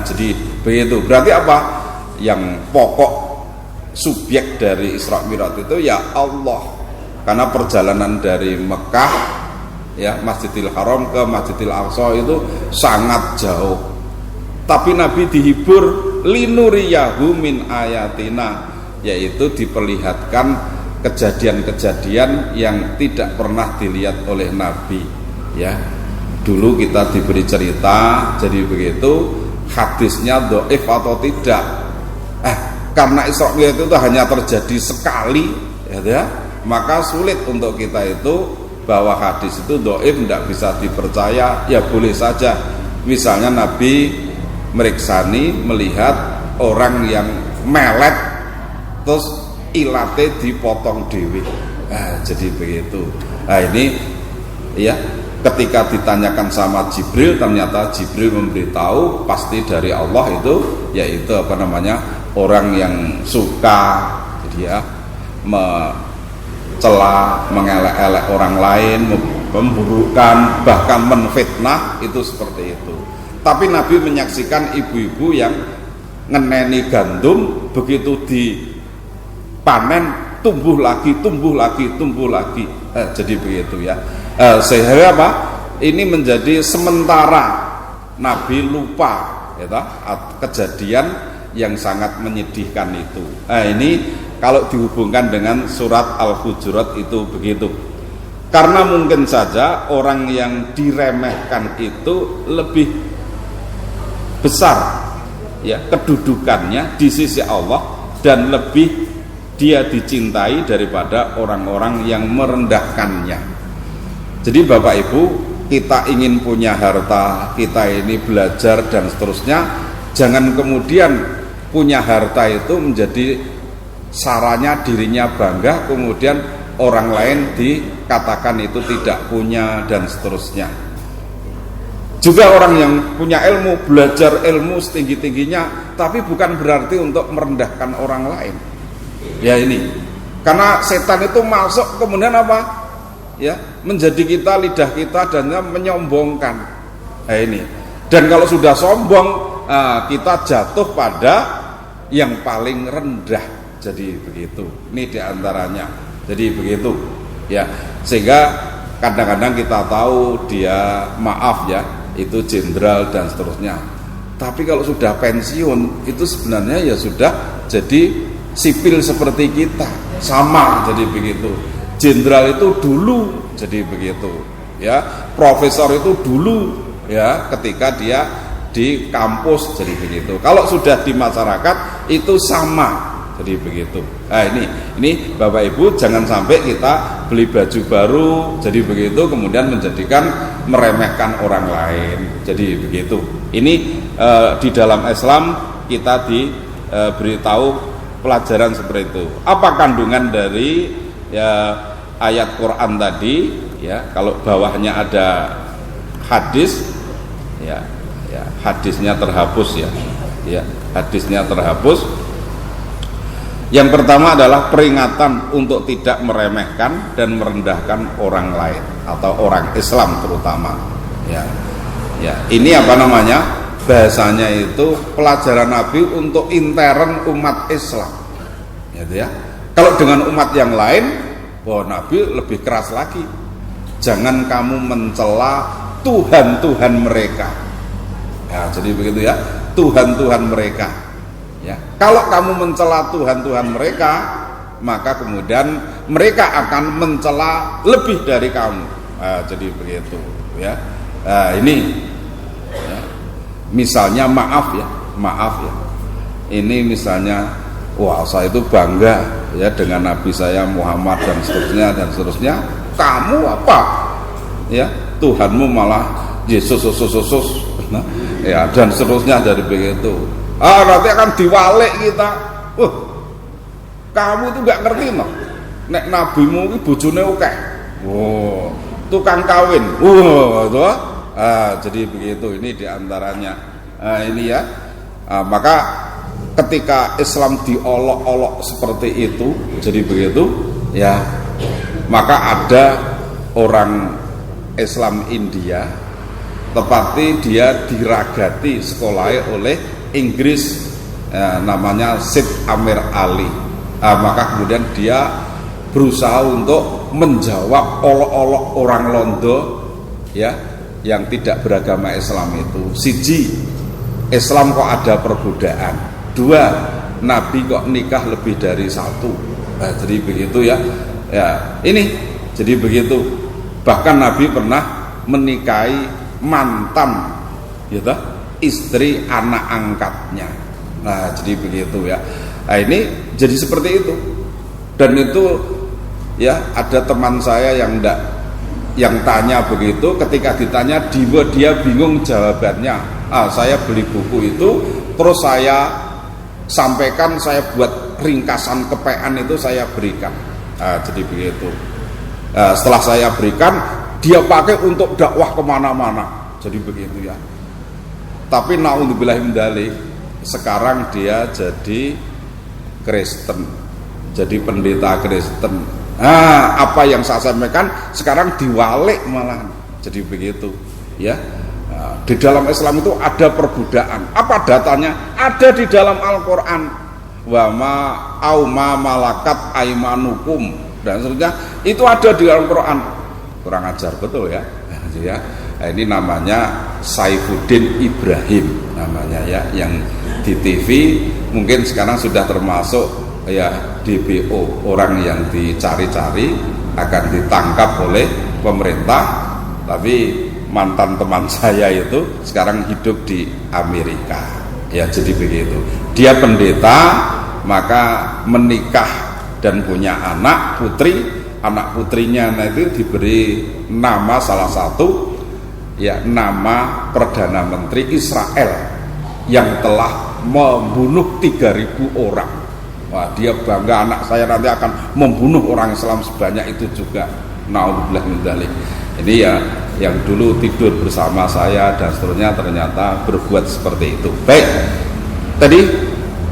Jadi begitu. Berarti apa? Yang pokok subjek dari Isra Mi'raj itu ya Allah. Karena perjalanan dari Mekah ya, Masjidil Haram ke Masjidil Aqsa itu sangat jauh. Tapi Nabi dihibur linuriyahu min ayatina, yaitu diperlihatkan kejadian-kejadian yang tidak pernah dilihat oleh Nabi ya. Dulu kita diberi cerita, jadi begitu, hadisnya dhaif atau tidak. Karena Isra Mi'raj itu hanya terjadi sekali ya, maka sulit untuk kita itu bahwa hadis itu dhaif, tidak bisa dipercaya. Ya boleh saja, misalnya Nabi melihat orang yang melet terus ilate dipotong dewi. Jadi begitu. Ini ya, ketika ditanyakan sama Jibril, ternyata Jibril memberitahu pasti dari Allah itu, yaitu orang yang suka jadi ya mencela, mengelek-elek orang lain, memburukkan, bahkan menfitnah, itu seperti itu. Tapi Nabi menyaksikan ibu-ibu yang ngeneni gandum, begitu dipanen tumbuh lagi. Jadi begitu ya. Sehingga apa? Ini menjadi sementara Nabi lupa ya, kejadian yang sangat menyedihkan itu. Ini kalau dihubungkan dengan surat Al-Hujurat itu begitu. Karena mungkin saja orang yang diremehkan itu lebih besar ya kedudukannya di sisi Allah, dan lebih dia dicintai daripada orang-orang yang merendahkannya. Jadi Bapak Ibu, kita ingin punya harta, kita ini belajar dan seterusnya, jangan kemudian punya harta itu menjadi saranya dirinya bangga, kemudian orang lain dikatakan itu tidak punya dan seterusnya. Juga orang yang punya ilmu, belajar ilmu setinggi-tingginya, tapi bukan berarti untuk merendahkan orang lain. Ya ini, karena setan itu masuk kemudian apa? Ya, menjadi kita, lidah kita, dan menyombongkan. Ini. Dan kalau sudah sombong, kita jatuh pada yang paling rendah. Jadi begitu. Ini diantaranya. Jadi begitu. Ya, sehingga kadang-kadang kita tahu dia maaf ya, itu jenderal dan seterusnya. Tapi kalau sudah pensiun, itu sebenarnya ya sudah jadi sipil seperti kita, sama. Jadi begitu. Jenderal itu dulu, jadi begitu ya. Profesor itu dulu ya, ketika dia di kampus, jadi begitu. Kalau sudah di masyarakat itu sama, jadi begitu. Ini Bapak Ibu, jangan sampai kita beli baju baru, jadi begitu, kemudian menjadikan meremehkan orang lain, jadi begitu. Ini di dalam Islam kita diberitahu pelajaran seperti itu. Apa kandungan dari ya ayat Quran tadi ya? Kalau bawahnya ada hadis ya, hadisnya terhapus ya, hadisnya terhapus. Yang pertama adalah peringatan untuk tidak meremehkan dan merendahkan orang lain atau orang Islam terutama ya. Ini bahasanya itu pelajaran Nabi untuk intern umat Islam gitu ya. Kalau dengan umat yang lain, Nabi lebih keras lagi. Jangan kamu mencela Tuhan-Tuhan mereka ya, jadi begitu ya, Tuhan-Tuhan mereka ya. Kalau kamu mencela Tuhan-Tuhan mereka, maka kemudian mereka akan mencela lebih dari kamu. Jadi begitu ya. Ini ya. Misalnya maaf ya. Ini misalnya, saya itu bangga ya dengan Nabi saya Muhammad dan seterusnya. Kamu apa? Ya, Tuhanmu malah Yesus ya, dan seterusnya, dari begitu. Nanti akan diwalik kita. Kamu itu nggak ngerti no. Nek nabimu itu bojone akeh. Tukang kawin. Jadi begitu. Ini diantaranya. Ini ya. Maka ketika Islam diolok-olok seperti itu, jadi begitu ya, maka ada orang Islam India, tepatnya dia diragati sekolahnya oleh Inggris, namanya Syed Amir Ali. Maka kemudian dia berusaha untuk menjawab olok-olok orang Londo ya, yang tidak beragama Islam itu. Siji, Islam kok ada perbudakan. Dua, Nabi kok nikah lebih dari satu. Jadi begitu ya. Ini jadi begitu. Bahkan Nabi pernah menikahi mantan gitu, istri anak angkatnya. Jadi begitu ya. Ini jadi seperti itu. Dan itu ya, ada teman saya yang tanya begitu, ketika ditanya dia bingung jawabannya. Saya beli buku itu, terus saya sampaikan, saya buat ringkasan kepean itu saya berikan. Jadi begitu. Setelah saya berikan, dia pakai untuk dakwah kemana-mana. Jadi begitu ya. Tapi naudzubillah min dzalik, sekarang dia jadi Kristen, jadi pendeta Kristen. Apa yang saya sampaikan sekarang diwalik malah. Jadi begitu ya. Di dalam Islam itu ada perbudakan. Apa datanya? Ada di dalam Al-Quran. Wa ma malakat aimanukum dan seterusnya. Itu ada di dalam Quran. Kurang ajar betul ya. Ya. Ini namanya Saifuddin Ibrahim namanya ya, yang di TV mungkin sekarang sudah termasuk ya DPO, orang yang dicari-cari akan ditangkap oleh pemerintah. Tapi mantan teman saya itu sekarang hidup di Amerika ya, jadi begitu. Dia pendeta, maka menikah dan punya anak putri. Anak putrinya itu diberi nama salah satu ya, nama Perdana Menteri Israel yang telah membunuh 3.000 orang. Wah, dia bangga anak saya nanti akan membunuh orang Islam sebanyak itu juga. Naudzubillah min dzalik. Ini ya yang dulu tidur bersama saya dan seterusnya ternyata berbuat seperti itu. Baik, tadi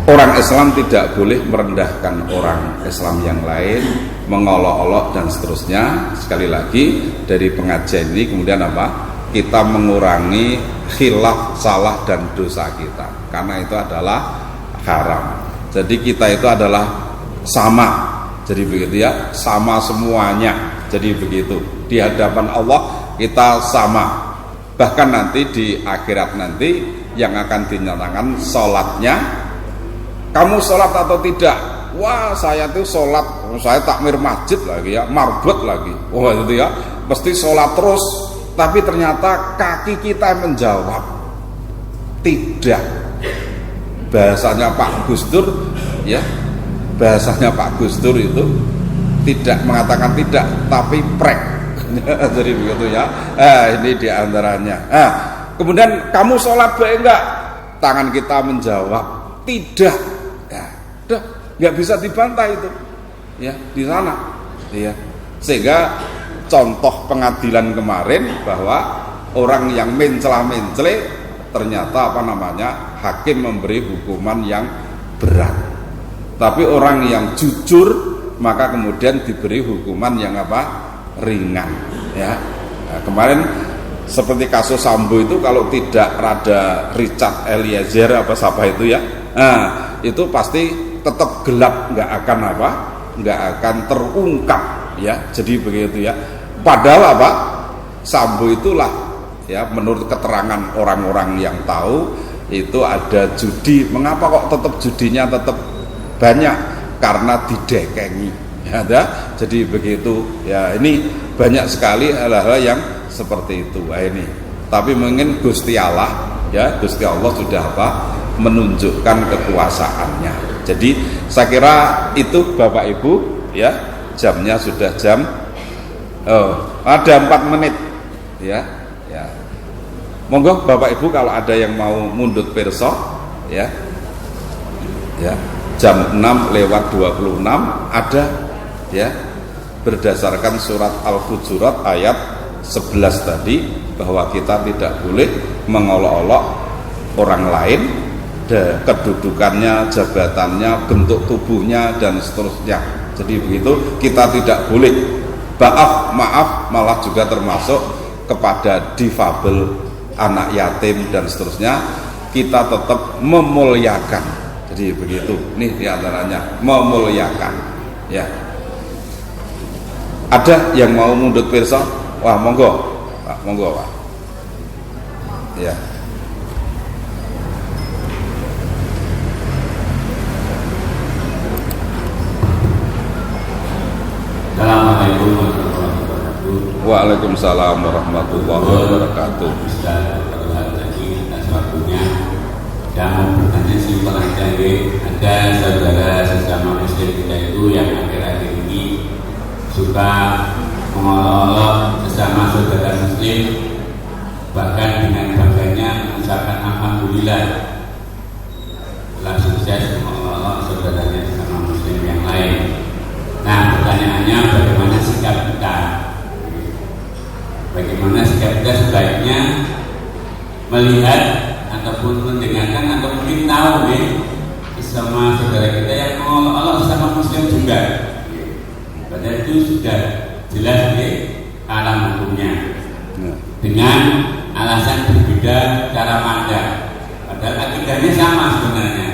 orang Islam tidak boleh merendahkan orang Islam yang lain, mengolok-olok dan seterusnya. Sekali lagi dari pengajian ini kemudian apa? Kita mengurangi khilaf, salah dan dosa kita, karena itu adalah haram. Jadi kita itu adalah sama, jadi begitu ya, sama semuanya. Jadi begitu, di hadapan Allah kita sama. Bahkan nanti di akhirat nanti yang akan dinyatakan sholatnya, kamu sholat atau tidak? Wah, saya tuh sholat, saya takmir masjid lagi ya, marbot lagi. Wah itu ya, pasti sholat terus. Tapi ternyata kaki kita menjawab tidak. Bahasanya Pak Gus Dur ya, bahasanya Pak Gus Dur itu tidak mengatakan tidak, tapi prek. Jadi begitu ya. Ini diantaranya. Kemudian kamu sholat baik enggak? Tangan kita menjawab tidak. Ya, nggak bisa dibantah itu. Ya, di sana. Ya. Sehingga contoh pengadilan kemarin bahwa orang yang mencela-mencele ternyata hakim memberi hukuman yang berat. Tapi orang yang jujur maka kemudian diberi hukuman yang ringan ya. Nah, kemarin seperti kasus Sambo itu kalau tidak rada Richard Eliezer siapa itu ya, itu pasti tetap gelap, nggak akan terungkap ya. Jadi begitu ya. Padahal Sambo itulah ya, menurut keterangan orang-orang yang tahu itu ada judi. Mengapa kok tetap judinya tetap banyak? Karena didekengi ya, jadi begitu ya. Ini banyak sekali hal-hal yang seperti itu ini. Tapi mungkin Gusti Allah ya, Gusti Allah sudah menunjukkan kekuasaannya. Jadi saya kira itu Bapak Ibu ya, jamnya sudah jam ada 4 menit ya. Monggo Bapak Ibu kalau ada yang mau mundut pirsa ya. Jam 6:26 ada ya, berdasarkan surat Al-Hujurat ayat 11 tadi, bahwa kita tidak boleh mengolok-olok orang lain, kedudukannya, jabatannya, bentuk tubuhnya dan seterusnya. Jadi begitu, kita tidak boleh maaf malah juga termasuk kepada difabel, anak yatim dan seterusnya. Kita tetap memuliakan. Jadi begitu, nih diantaranya memuliakan ya. Ada yang mau mundut pirsa? Wah, monggo Pak, monggo Pak ya. Assalamualaikum warahmatullahi wabarakatuh. Waalaikumsalam warahmatullahi wabarakatuh. Dan bertanya simpel aja, ada saudara sesama muslim kita itu yang akhir-akhir ini suka mengolok-olok sesama saudara muslim, bahkan dengan bangganya mengucapkan alhamdulillah telah sukses mengolok-olok saudaranya sesama muslim yang lain. Nah, pertanyaan pertanyaannya bagaimana sikap kita. Bagaimana sikap kita sebaiknya melihat ataupun mendengarkan atau mungkin tahu nih sama saudara kita yang mengolok Allah sama muslim juga. Padahal itu sudah jelas nih alam hukumnya. Dengan alasan berbeda cara pandang. Padahal akidahnya sama sebenarnya.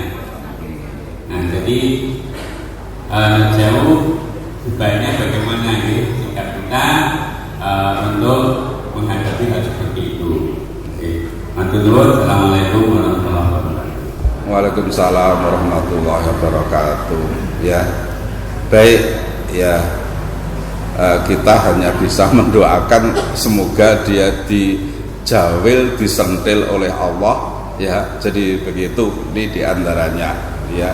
Nah, jadi jauh sebaiknya bagaimana nih sikap kita untuk menghadapi hal seperti itu. Assalamualaikum warahmatullahi wabarakatuh. Waalaikumsalam warahmatullahi wabarakatuh. Ya, baik ya. Kita hanya bisa mendoakan semoga dia dijawil, disentil oleh Allah. Ya, jadi begitu. Ini diantaranya. Ya,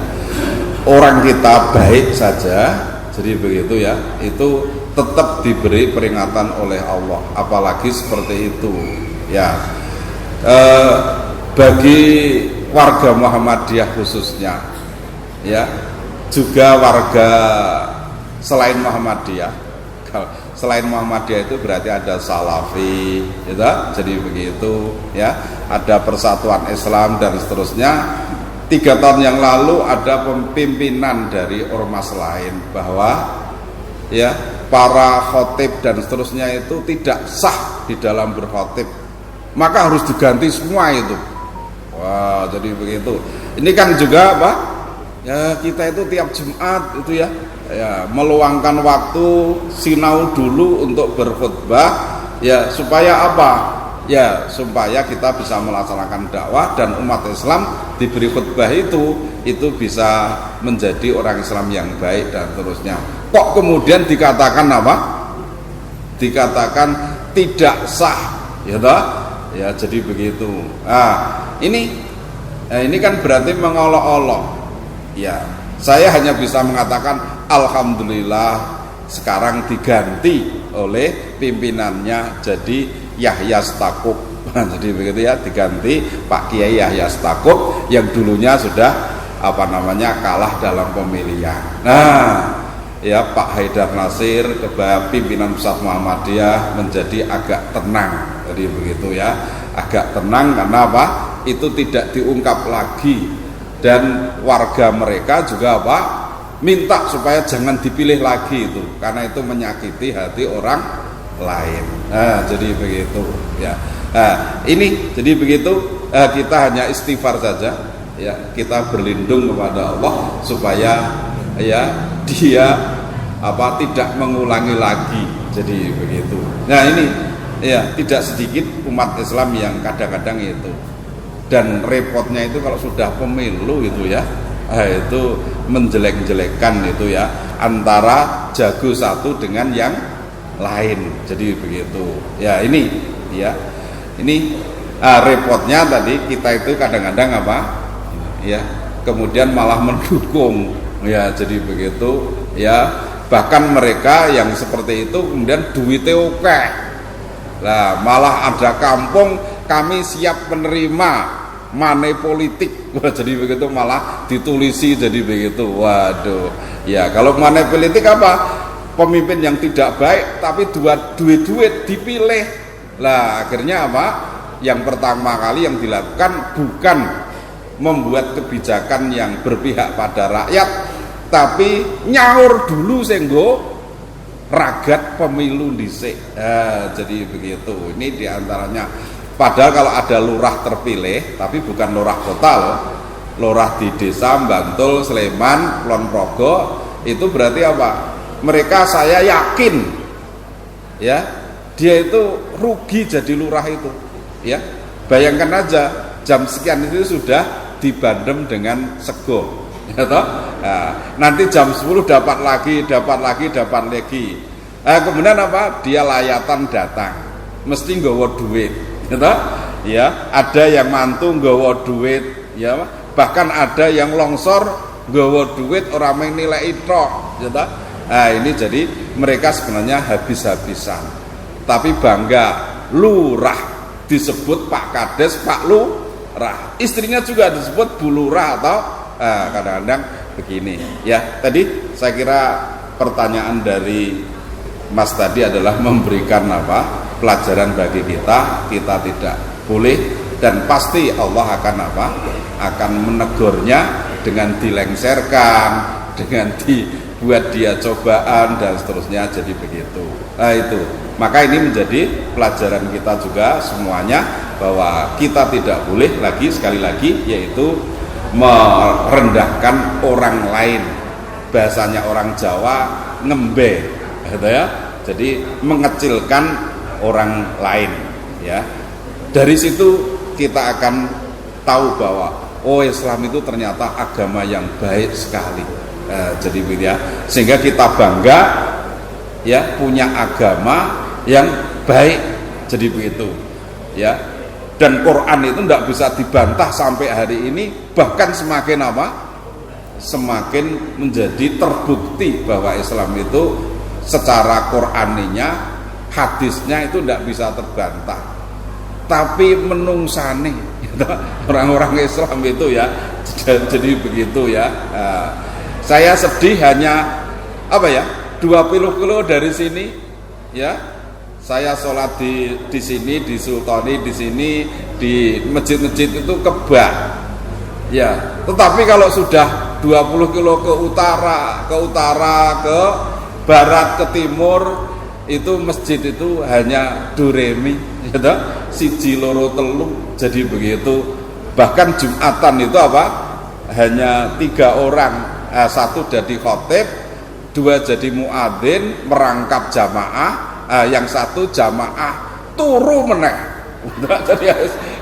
orang kita baik saja, jadi begitu ya. Itu tetap diberi peringatan oleh Allah. Apalagi seperti itu. Ya. Bagi warga Muhammadiyah khususnya, ya, juga warga selain Muhammadiyah. Selain Muhammadiyah itu berarti ada Salafi, gitu. Jadi begitu, ya. Ada Persatuan Islam dan seterusnya. 3 tahun yang lalu ada pimpinan dari ormas lain bahwa, ya, para khotib dan seterusnya itu tidak sah di dalam berkhotib. Maka harus diganti semua itu. Wah, jadi begitu. Ini kan juga apa? Ya, kita itu tiap Jumat itu ya, meluangkan waktu sinau dulu untuk berkhutbah, ya, supaya apa? Ya, supaya kita bisa melaksanakan dakwah dan umat Islam diberi khutbah itu bisa menjadi orang Islam yang baik dan seterusnya. Kok kemudian dikatakan apa? Dikatakan tidak sah, ya toh? Ya, jadi begitu. Ini kan berarti mengolok-olok. Ya, saya hanya bisa mengatakan alhamdulillah sekarang diganti oleh pimpinannya jadi Yahya Stakuf. Jadi begitu ya, diganti Pak Kiai Yahya Stakuf yang dulunya sudah kalah dalam pemilihan. Nah, ya, Pak Haidar Nasir pimpinan pusat Muhammadiyah menjadi agak tenang. Jadi begitu ya, agak tenang karena apa? Itu tidak diungkap lagi dan warga mereka juga apa? Minta supaya jangan dipilih lagi itu karena itu menyakiti hati orang lain. Nah, jadi begitu ya. Nah, ini jadi begitu, kita hanya istighfar saja ya, kita berlindung kepada Allah supaya ya dia tidak mengulangi lagi. Jadi begitu. Nah, ini ya, tidak sedikit umat Islam yang kadang-kadang itu, dan repotnya itu kalau sudah pemilu itu ya, itu menjelek-jelekkan itu ya, antara jago satu dengan yang lain. Jadi begitu ya. Ini ya, ini repotnya tadi kita itu kadang-kadang ya, kemudian malah mendukung ya. Jadi begitu ya, bahkan mereka yang seperti itu kemudian duitnya oke. Nah, malah ada kampung kami siap menerima money politik. Wah, jadi begitu malah ditulisi jadi begitu. Waduh. Ya, kalau money politik apa? Pemimpin yang tidak baik tapi duit dipilih. Lah, akhirnya apa? Yang pertama kali yang dilakukan bukan membuat kebijakan yang berpihak pada rakyat, tapi nyaur dulu senggo ragat pemilu dhisik. Jadi begitu. Ini diantaranya. Padahal kalau ada lurah terpilih, tapi bukan lurah kota loh, lurah di desa, Bantul, Sleman, Kulon Progo, itu berarti apa? Mereka saya yakin, ya, dia itu rugi jadi lurah itu, ya. Bayangkan aja jam sekian itu sudah dibandem dengan sego. Ya toh? Nah, nanti jam 10 dapat lagi. Kemudian apa? Dia layatan datang, mesti nggawa duit, ya toh? Ya, ada yang mantu nggawa duit, ya. Bahkan ada yang longsor nggawa duit orang menilai tok, ya toh? Nah, ini jadi mereka sebenarnya habis-habisan. Tapi bangga lurah disebut Pak Kades, Pak Lurah. Istrinya juga disebut Bu Lurah atau kadang-kadang begini ya. Tadi saya kira pertanyaan dari Mas tadi adalah memberikan apa? Pelajaran bagi kita tidak boleh, dan pasti Allah akan apa? Akan menegurnya dengan dilengserkan, dengan dibuat dia cobaan dan seterusnya, jadi begitu. Nah itu, maka ini menjadi pelajaran kita juga semuanya, bahwa kita tidak boleh lagi, sekali lagi, yaitu merendahkan orang lain. Bahasanya orang Jawa ngembe, gitu ya. Jadi mengecilkan orang lain, ya. Dari situ kita akan tahu bahwa oh, Islam itu ternyata agama yang baik sekali. Jadi ya, sehingga kita bangga ya punya agama yang baik. Jadi begitu, ya. Dan Quran itu tidak bisa dibantah sampai hari ini, bahkan semakin apa? Semakin menjadi terbukti bahwa Islam itu secara Quraninya, hadisnya itu tidak bisa terbantah. Tapi menungsane orang-orang Islam itu ya, jadi begitu ya. Saya sedih hanya apa ya, 20 kilo dari sini ya. Saya sholat di sini, di Sultani, di sini, di masjid-masjid itu kebak. Ya, tetapi kalau sudah 20 kilo ke utara, ke barat, ke timur, itu masjid itu hanya duremi, gitu, siji loro telu, jadi begitu. Bahkan Jumatan itu apa? Hanya 3 orang, 1 jadi khotib, 2 jadi muadzin merangkap jamaah. Yang 1 jamaah turu meneh. Jadi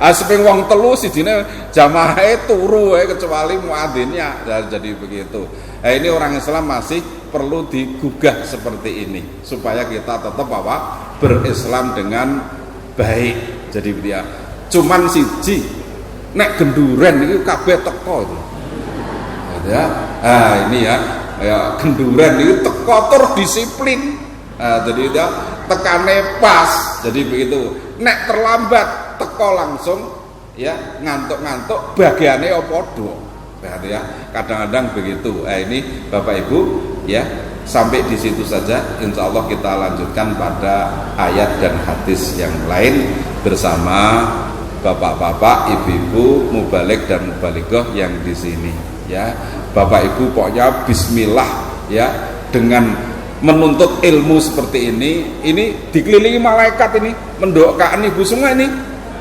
aseping wong telu sijine jamaahe turu kecuali muadzinnya. Jadi begitu. Ini orang Islam masih perlu digugah seperti ini supaya kita tetap apa? Berislam dengan baik. Jadi dia cuman siji nek genduren iki kabeh teko itu. Ya. Ini ya genduren iki teko tur disiplin. Jadi dia tekane pas, jadi begitu. Nek terlambat teko langsung ya ngantuk-ngantuk bagiannya opodo, ya kadang-kadang begitu. Ini Bapak Ibu ya, sampai di situ saja. Insya Allah kita lanjutkan pada ayat dan hadis yang lain bersama bapak-bapak, ibu-ibu, mubalik dan mubalighah yang di sini ya. Bapak Ibu pokoknya bismillah ya, dengan menuntut ilmu seperti ini dikelilingi malaikat, ini mendoakan ibu semua ini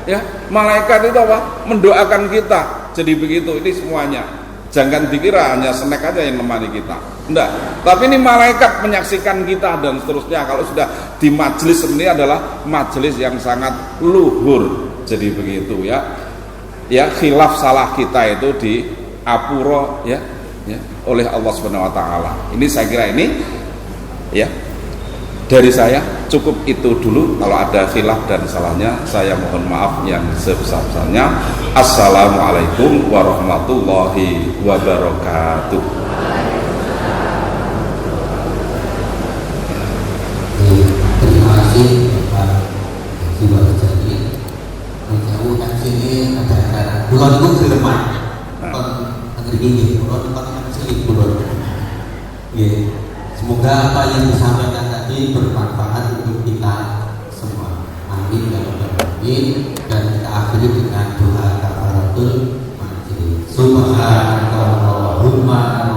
ya. Malaikat itu apa? Mendoakan kita. Jadi begitu, ini semuanya. Jangan dikira hanya snack aja yang menemani kita, enggak, tapi ini malaikat menyaksikan kita dan seterusnya. Kalau sudah di majelis ini adalah majelis yang sangat luhur. Jadi begitu ya. Ya, khilaf salah kita itu di apuro ya oleh Allah Subhanahu wa taala. Ini saya kira ini ya, dari saya cukup itu dulu. Kalau ada khilaf dan salahnya, saya mohon maaf yang sebesar-besarnya. Assalamualaikum warahmatullahi wabarakatuh. Terima kasih Pak Jiwa Jadi. Jauh kan sini ada acara bulan itu gelem kon negeri ini bulan kon sini bulan. Semoga apa yang disampaikan tadi bermanfaat untuk kita semua. Amin ya rabbal alamin. Dan kita akhiri dengan doa kafaratul majlis. Subhanallahumma